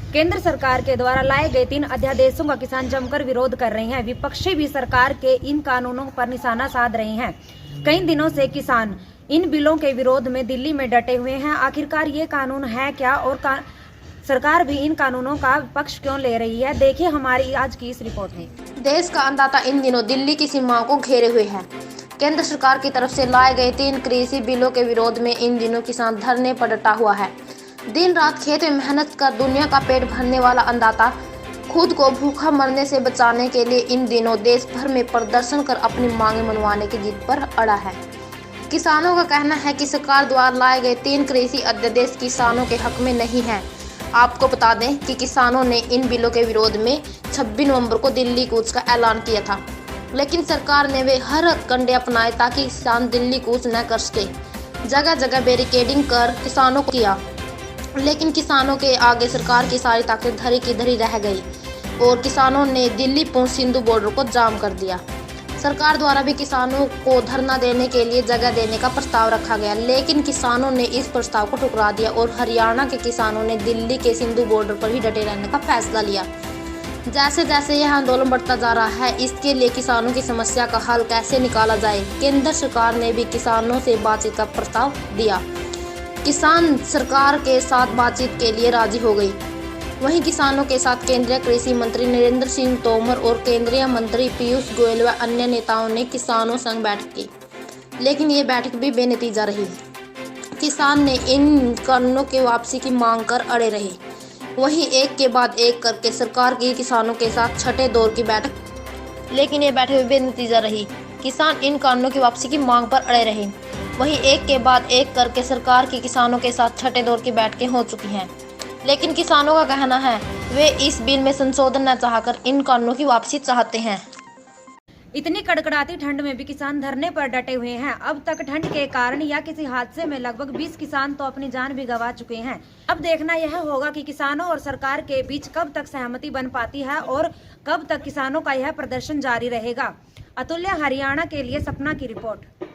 केंद्र सरकार के द्वारा लाए गए 3 अध्यादेशों का किसान जमकर विरोध कर रहे हैं। विपक्षी भी सरकार के इन कानूनों पर निशाना साध रहे हैं। कई दिनों से किसान इन बिलों के विरोध में दिल्ली में डटे हुए हैं। आखिरकार ये कानून है क्या और सरकार भी इन कानूनों का पक्ष क्यों ले रही है? देखिए हमारी आज की इस रिपोर्ट में। देश का अन्नदाता इन दिनों दिल्ली की सीमाओं को घेरे हुए है। केंद्र सरकार की तरफ से लाए गए 3 कृषि बिलों के विरोध में इन दिनों किसान धरने पर डटा हुआ है। दिन रात खेत में मेहनत कर दुनिया का पेट भरने वाला अन्नदाता खुद को भूखा मरने से बचाने के लिए इन दिनों देश भर में प्रदर्शन कर अपनी मांगे मनवाने की जिद पर अड़ा है। किसानों का कहना है कि सरकार द्वारा लाए गए 3 कृषि अध्यादेश किसानों के हक में नहीं है। आपको बता दें कि किसानों ने इन बिलों के विरोध में 26 नवंबर को दिल्ली कूच का ऐलान किया था, लेकिन सरकार ने वे हर हथकंडे अपनाए ताकि किसान दिल्ली कूच न कर सके। जगह जगह बैरिकेडिंग कर किसानों को किया, लेकिन किसानों के आगे सरकार की सारी ताकत धरी की धरी रह गई और किसानों ने दिल्ली पुंछ सिंधु बॉर्डर को जाम कर दिया। सरकार द्वारा भी किसानों को धरना देने के लिए जगह देने का प्रस्ताव रखा गया, लेकिन किसानों ने इस प्रस्ताव को ठुकरा दिया और हरियाणा के किसानों ने दिल्ली के सिंधु बॉर्डर पर ही डटे रहने का फैसला लिया। जैसे जैसे यह आंदोलन बढ़ता जा रहा है, इसके लिए किसानों की समस्या का हल कैसे निकाला जाए, केंद्र सरकार ने भी किसानों से बातचीत का प्रस्ताव दिया। किसान सरकार के साथ बातचीत के लिए राजी हो गई। वहीं किसानों के साथ केंद्रीय कृषि मंत्री नरेंद्र सिंह तोमर और केंद्रीय मंत्री पीयूष गोयल व अन्य नेताओं ने किसानों संग बैठक की, लेकिन ये बैठक भी बेनतीजा रही। किसान ने इन कानूनों के वापसी की मांग कर अड़े रहे। वहीं एक के बाद एक करके सरकार की किसानों के साथ छठे दौर की बैठक, लेकिन ये बैठक भी बेनतीजा रही। किसान इन कानूनों की वापसी की मांग पर अड़े रहे। वहीं एक के बाद एक करके सरकार की किसानों के साथ छठे दौर की बैठकें हो चुकी हैं, लेकिन किसानों का कहना है वे इस बिल में संशोधन न चाहकर इन कानूनों की वापसी चाहते हैं। इतनी कड़कड़ाती ठंड में भी किसान धरने पर डटे हुए हैं। अब तक ठंड के कारण या किसी हादसे में लगभग 20 किसान तो अपनी जान भी गंवा चुके हैं। अब देखना यह होगा कि किसानों और सरकार के बीच कब तक सहमति बन पाती है और कब तक किसानों का यह प्रदर्शन जारी रहेगा। अतुल्य, हरियाणा के लिए सपना की रिपोर्ट।